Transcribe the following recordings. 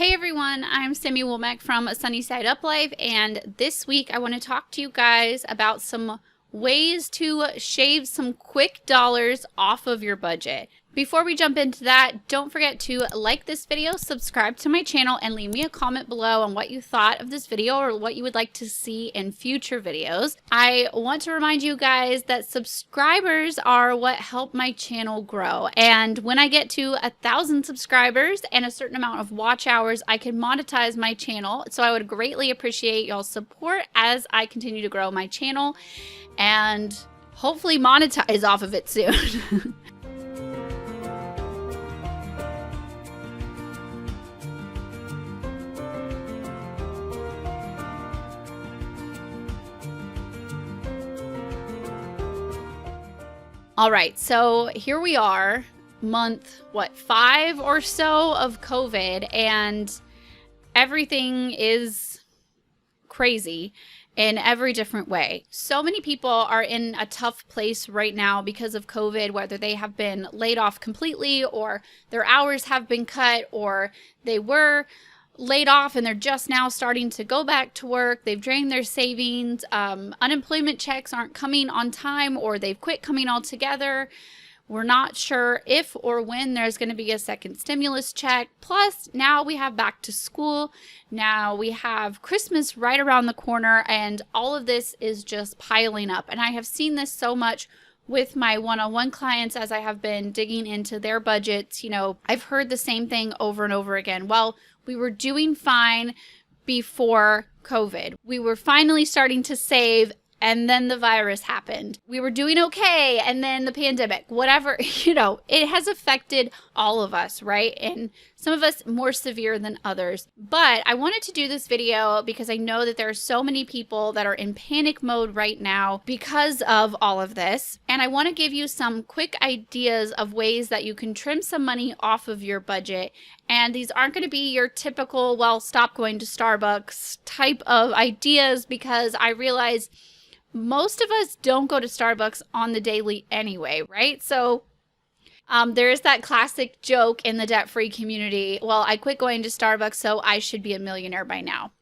Hey everyone, I'm Sami from Sunny Side Up Life, and this week I want to talk to you guys about some ways to shave some quick dollars off of your budget. Before we jump into that, don't forget to like this video, subscribe to my channel, and leave me a comment below on what you thought of this video or what you would like to see in future videos. I want to remind you guys that subscribers are what help my channel grow. And when I get to 1,000 subscribers and a certain amount of watch hours, I can monetize my channel. So I would greatly appreciate y'all's support as I continue to grow my channel and hopefully monetize off of it soon. All right, so here we are, month, 5 or so of COVID, and everything is crazy in every different way. So many people are in a tough place right now because of COVID, whether they have been laid off completely or their hours have been cut or they were laid off and they're just now starting to go back to work. They've drained their savings. Unemployment checks aren't coming on time, or they've quit coming altogether. We're not sure if or when there's going to be a second stimulus check. Plus, now we have back to school. Now we have Christmas right around the corner, and all of this is just piling up. And I have seen this so much with my one-on-one clients as I have been digging into their budgets. You know, I've heard the same thing over and over again. Well, we were doing fine before COVID. We were finally starting to save, and then the virus happened. We were doing okay, and then the pandemic, whatever, you know, it has affected all of us, right? And some of us more severe than others. But I wanted to do this video because I know that there are so many people that are in panic mode right now because of all of this. And I want to give you some quick ideas of ways that you can trim some money off of your budget. And these aren't going to be your typical, well, stop going to Starbucks type of ideas, because I realize most of us don't go to Starbucks on the daily anyway, right? So there is that classic joke in the debt-free community, well, I quit going to Starbucks, so I should be a millionaire by now.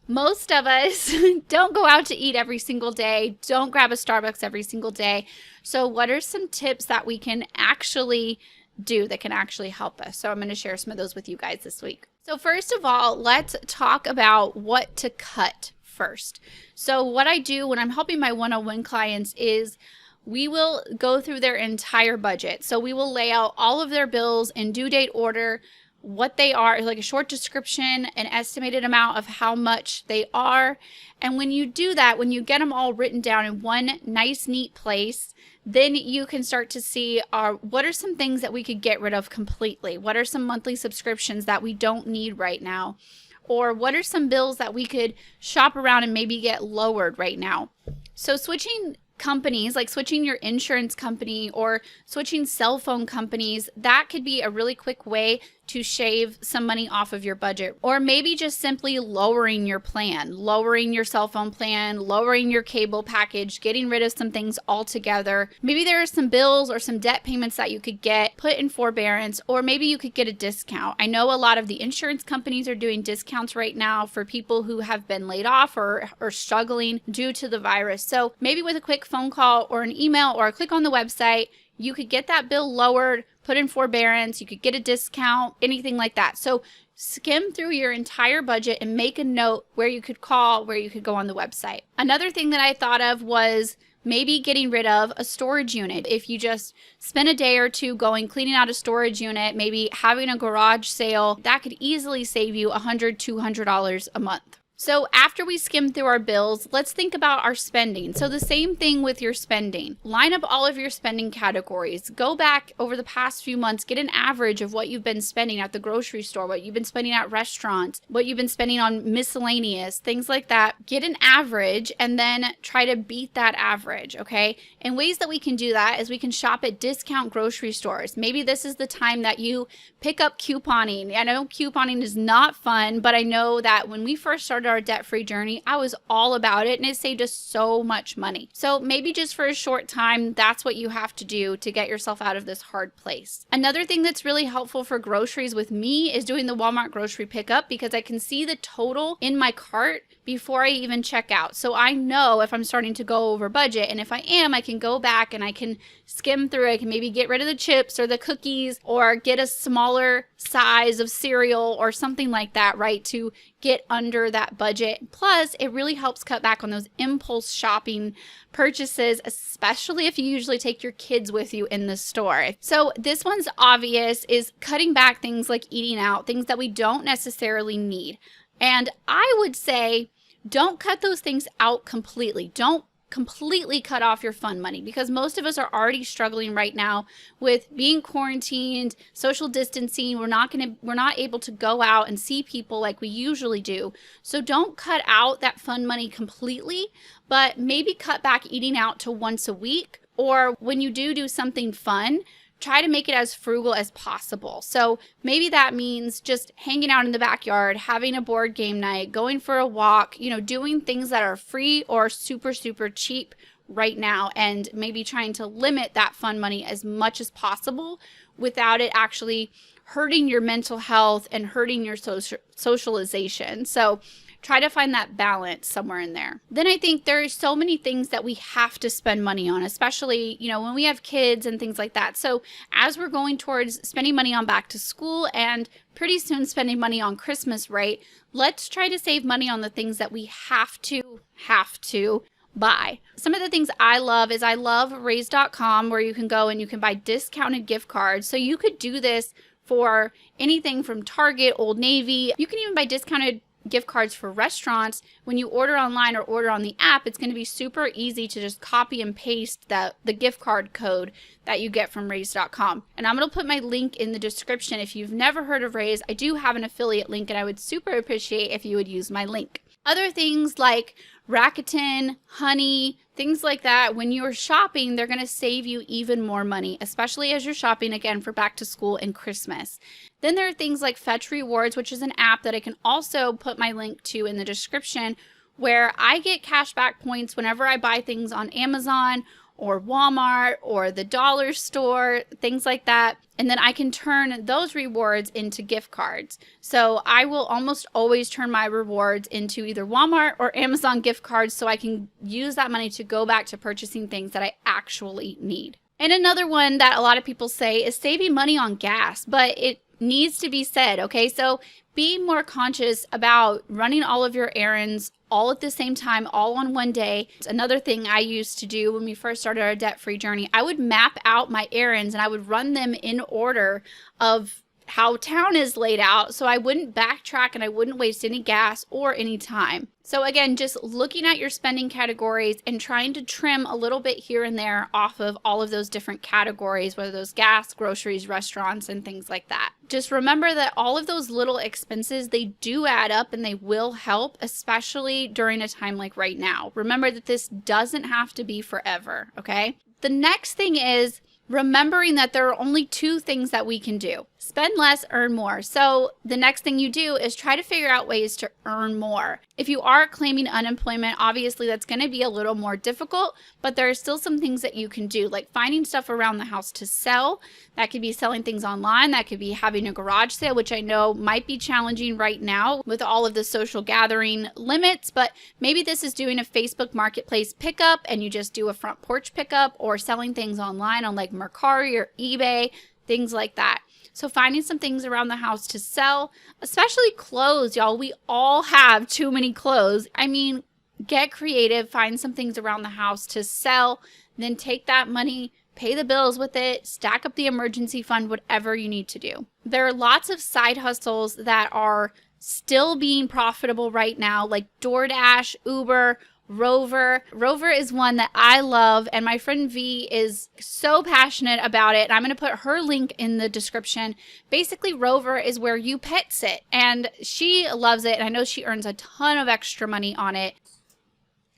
Most of us don't go out to eat every single day, don't grab a Starbucks every single day. So what are some tips that we can actually do that can actually help us? So I'm going to share some of those with you guys this week. So first of all, let's talk about what to cut first. So what I do when I'm helping my one-on-one clients is we will go through their entire budget. So we will lay out all of their bills in due date order, what they are, like a short description, an estimated amount of how much they are. And when you do that, when you get them all written down in one nice, neat place, then you can start to see what are some things that we could get rid of completely? What are some monthly subscriptions that we don't need right now? Or what are some bills that we could shop around and maybe get lowered right now? So switching companies, like switching your insurance company or switching cell phone companies, that could be a really quick way to shave some money off of your budget. Or maybe just simply lowering your plan, lowering your cell phone plan, lowering your cable package, getting rid of some things altogether. Maybe there are some bills or some debt payments that you could get put in forbearance, or maybe you could get a discount. I know a lot of the insurance companies are doing discounts right now for people who have been laid off or struggling due to the virus. So maybe with a quick phone call or an email or a click on the website, you could get that bill lowered, put in forbearance, you could get a discount, anything like that. So skim through your entire budget and make a note where you could call, where you could go on the website. Another thing that I thought of was maybe getting rid of a storage unit. If you just spend a day or two cleaning out a storage unit, maybe having a garage sale, that could easily save you $100, $200 a month. So after we skim through our bills, let's think about our spending. So the same thing with your spending. Line up all of your spending categories. Go back over the past few months, get an average of what you've been spending at the grocery store, what you've been spending at restaurants, what you've been spending on miscellaneous, things like that. Get an average and then try to beat that average, okay? And ways that we can do that is we can shop at discount grocery stores. Maybe this is the time that you pick up couponing. I know couponing is not fun, but I know that when we first started our debt-free journey, I was all about it, and it saved us so much money. So maybe just for a short time, that's what you have to do to get yourself out of this hard place. Another thing that's really helpful for groceries with me is doing the Walmart grocery pickup, because I can see the total in my cart before I even check out. So I know if I'm starting to go over budget, and if I am, I can go back and I can skim through. I can maybe get rid of the chips or the cookies, or get a smaller size of cereal or something like that, right, to get under that budget. Plus, it really helps cut back on those impulse shopping purchases, especially if you usually take your kids with you in the store. So this one's obvious, is cutting back things like eating out, things that we don't necessarily need. And I would say, don't cut those things out completely. Don't completely cut off your fun money, because most of us are already struggling right now with being quarantined, social distancing. We're not able to go out and see people like we usually do. So don't cut out that fun money completely, but maybe cut back eating out to once a week, or when you do something fun, try to make it as frugal as possible. So maybe that means just hanging out in the backyard, having a board game night, going for a walk, doing things that are free or super, super cheap right now, and maybe trying to limit that fun money as much as possible without it actually hurting your mental health and hurting your socialization. So try to find that balance somewhere in there. Then I think there are so many things that we have to spend money on, especially, when we have kids and things like that. So as we're going towards spending money on back to school and pretty soon spending money on Christmas, right? Let's try to save money on the things that we have to buy. Some of the things I love is I love raise.com, where you can go and you can buy discounted gift cards. So you could do this for anything from Target, Old Navy. You can even buy discounted gift cards for restaurants. When you order online or order on the app, it's going to be super easy to just copy and paste the gift card code that you get from raise.com. And I'm going to put my link in the description. If you've never heard of Raise, I do have an affiliate link, and I would super appreciate if you would use my link. Other things like Rakuten, Honey, things like that, when you're shopping, they're going to save you even more money, especially as you're shopping again for back to school and Christmas. Then there are things like Fetch Rewards, which is an app that I can also put my link to in the description, where I get cashback points whenever I buy things on Amazon or Walmart or the dollar store, things like that. And then I can turn those rewards into gift cards. So I will almost always turn my rewards into either Walmart or Amazon gift cards, so I can use that money to go back to purchasing things that I actually need. And another one that a lot of people say is saving money on gas, but it needs to be said, okay? So be more conscious about running all of your errands all at the same time, all on one day. It's another thing I used to do when we first started our debt-free journey. I would map out my errands and I would run them in order of how town is laid out, so I wouldn't backtrack and I wouldn't waste any gas or any time. So again, just looking at your spending categories and trying to trim a little bit here and there off of all of those different categories, whether those gas, groceries, restaurants, and things like that. Just remember that all of those little expenses, they do add up and they will help, especially during a time like right now. Remember that this doesn't have to be forever, okay? The next thing is remembering that there are only two things that we can do: spend less, earn more. So the next thing you do is try to figure out ways to earn more. If you are claiming unemployment, obviously that's going to be a little more difficult, but there are still some things that you can do, like finding stuff around the house to sell. That could be selling things online. That could be having a garage sale, which I know might be challenging right now with all of the social gathering limits, but maybe this is doing a Facebook Marketplace pickup and you just do a front porch pickup, or selling things online on like Mercari or eBay, things like that. So finding some things around the house to sell, especially clothes, y'all. We all have too many clothes. I mean, get creative, find some things around the house to sell, then take that money, pay the bills with it, stack up the emergency fund, whatever you need to do. There are lots of side hustles that are still being profitable right now, like DoorDash, Uber, Rover. Rover is one that I love, and my friend V is so passionate about it. I'm going to put her link in the description. Basically, Rover is where you pet sit, and she loves it, and I know she earns a ton of extra money on it.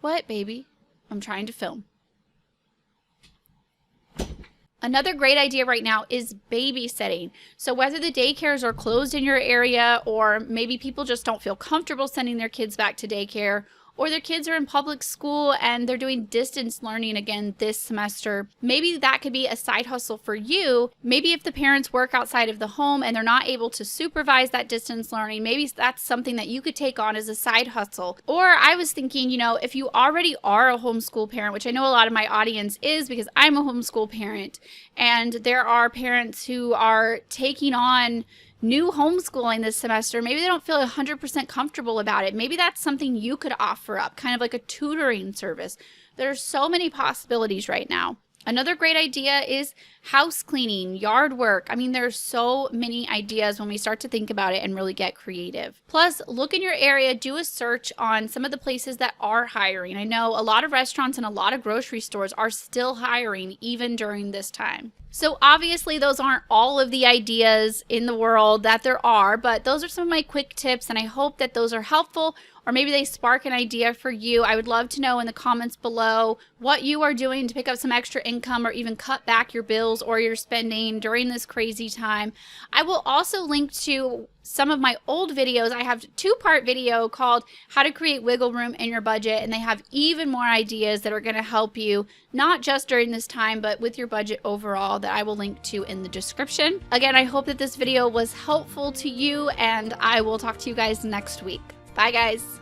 What, baby? I'm trying to film. Another great idea right now is babysitting. So whether the daycares are closed in your area, or maybe people just don't feel comfortable sending their kids back to daycare, or their kids are in public school and they're doing distance learning again this semester, maybe that could be a side hustle for you. Maybe if the parents work outside of the home and they're not able to supervise that distance learning, maybe that's something that you could take on as a side hustle. Or I was thinking, if you already are a homeschool parent, which I know a lot of my audience is because I'm a homeschool parent, and there are parents who are taking on new homeschooling this semester, maybe they don't feel 100% comfortable about it. Maybe that's something you could offer up, kind of like a tutoring service. There's so many possibilities right now. Another great idea is house cleaning, yard work. I mean, there's so many ideas when we start to think about it and really get creative. Plus, look in your area, do a search on some of the places that are hiring. I know a lot of restaurants and a lot of grocery stores are still hiring even during this time. So obviously those aren't all of the ideas in the world that there are, but those are some of my quick tips, and I hope that those are helpful, or maybe they spark an idea for you. I would love to know in the comments below what you are doing to pick up some extra income or even cut back your bills or your spending during this crazy time. I will also link to some of my old videos. I have a 2-part video called How to Create Wiggle Room in Your Budget, and they have even more ideas that are going to help you, not just during this time, but with your budget overall, that I will link to in the description. Again, I hope that this video was helpful to you, and I will talk to you guys next week. Bye, guys.